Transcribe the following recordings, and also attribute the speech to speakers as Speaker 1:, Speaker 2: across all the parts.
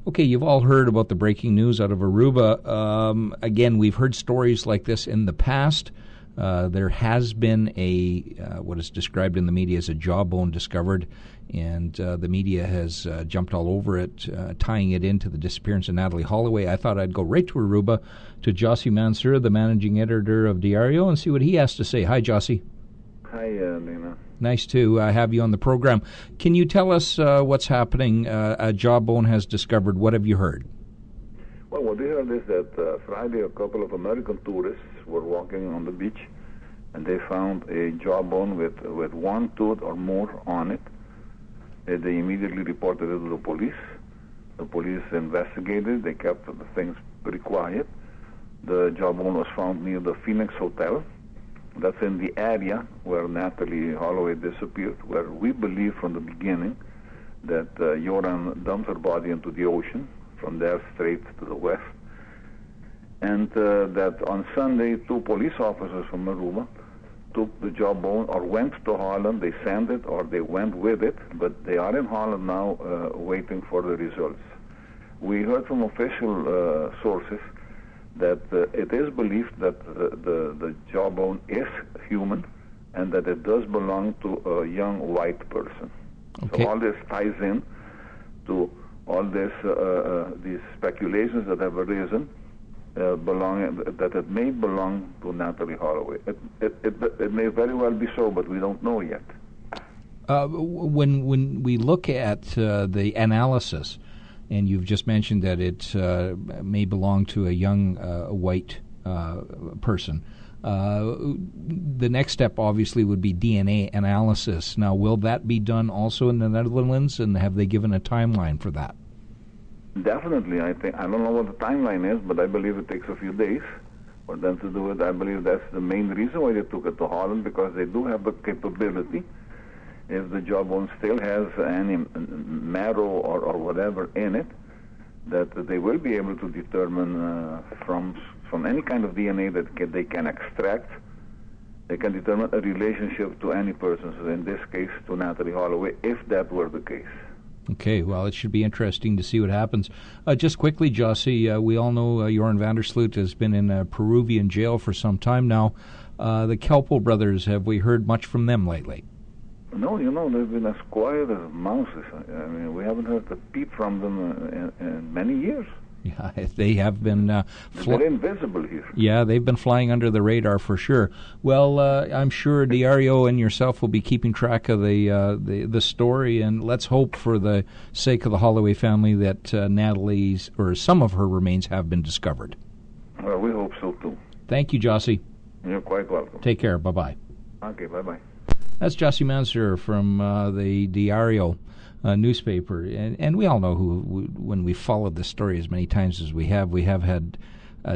Speaker 1: Okay, you've all heard about the breaking news out of Aruba. Again, we've heard stories like this in the past. There has been what is described in the media as a jawbone discovered, and the media has jumped all over it, tying it into the disappearance of Natalie Holloway. I thought I'd go right to Aruba, to Jossy Mansur, the managing editor of Diario, and see what he has to say. Hi, Jossy.
Speaker 2: Hi, Lena.
Speaker 1: Nice to have you on the program. Can you tell us what's happening? A jawbone has discovered. What have you heard?
Speaker 2: Well, what we heard is that Friday a couple of American tourists were walking on the beach, and they found a jawbone with one tooth or more on it. They immediately reported it to the police. The police investigated. They kept the things pretty quiet. The jawbone was found near the Phoenix Hotel. That's in the area where Natalie Holloway disappeared, where we believe from the beginning that Joran dumped her body into the ocean, from there straight to the west. And that on Sunday, 2 police officers from Aruba took the jawbone or went to Holland. They sent it or they went with it, but they are in Holland now waiting for the results. We heard from official sources that it is believed that the jawbone is human and that it does belong to a young white person.
Speaker 1: Okay.
Speaker 2: So all this ties in to all this these speculations that have arisen that it may belong to Natalie Holloway. It may very well be so, but we don't know yet.
Speaker 1: When we look at the analysis, and you've just mentioned that it may belong to a young white person. The next step, obviously, would be DNA analysis. Now, will that be done also in the Netherlands, and have they given a timeline for that?
Speaker 2: Definitely. I don't know what the timeline is, but I believe it takes a few days for them to do it. I believe that's the main reason why they took it to Holland, because they do have the capability. If the jawbone still has any marrow or whatever in it, that they will be able to determine from any kind of DNA that they can extract, they can determine a relationship to any person. So in this case, to Natalie Holloway, if that were the case.
Speaker 1: Okay, well, it should be interesting to see what happens. Just quickly, Jossy, we all know Joran van der Sloot has been in a Peruvian jail for some time now. The Kelpo brothers, have we heard much from them lately?
Speaker 2: No, they've been as quiet as mouses. I mean, we haven't heard a peep from them in many years.
Speaker 1: Yeah, they have been...
Speaker 2: they're invisible here.
Speaker 1: Yeah, they've been flying under the radar for sure. Well, I'm sure Diario and yourself will be keeping track of the story, and let's hope for the sake of the Holloway family that Natalie's, or some of her remains, have been discovered.
Speaker 2: Well, we hope so, too.
Speaker 1: Thank you, Jossy.
Speaker 2: You're quite welcome.
Speaker 1: Take care. Bye-bye.
Speaker 2: Okay, bye-bye.
Speaker 1: That's Jossy Mansur from the Diario newspaper. And we all know when we followed this story as many times as we have had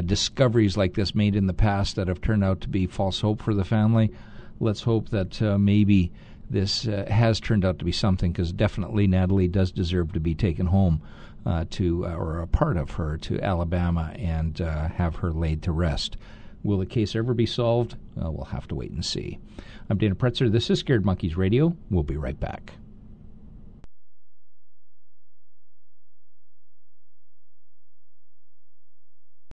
Speaker 1: discoveries like this made in the past that have turned out to be false hope for the family. Let's hope that maybe this has turned out to be something, because definitely Natalie does deserve to be taken home or a part of her, to Alabama and have her laid to rest. Will the case ever be solved? We'll have to wait and see. I'm Dana Pretzer. This is Scared Monkeys Radio. We'll be right back.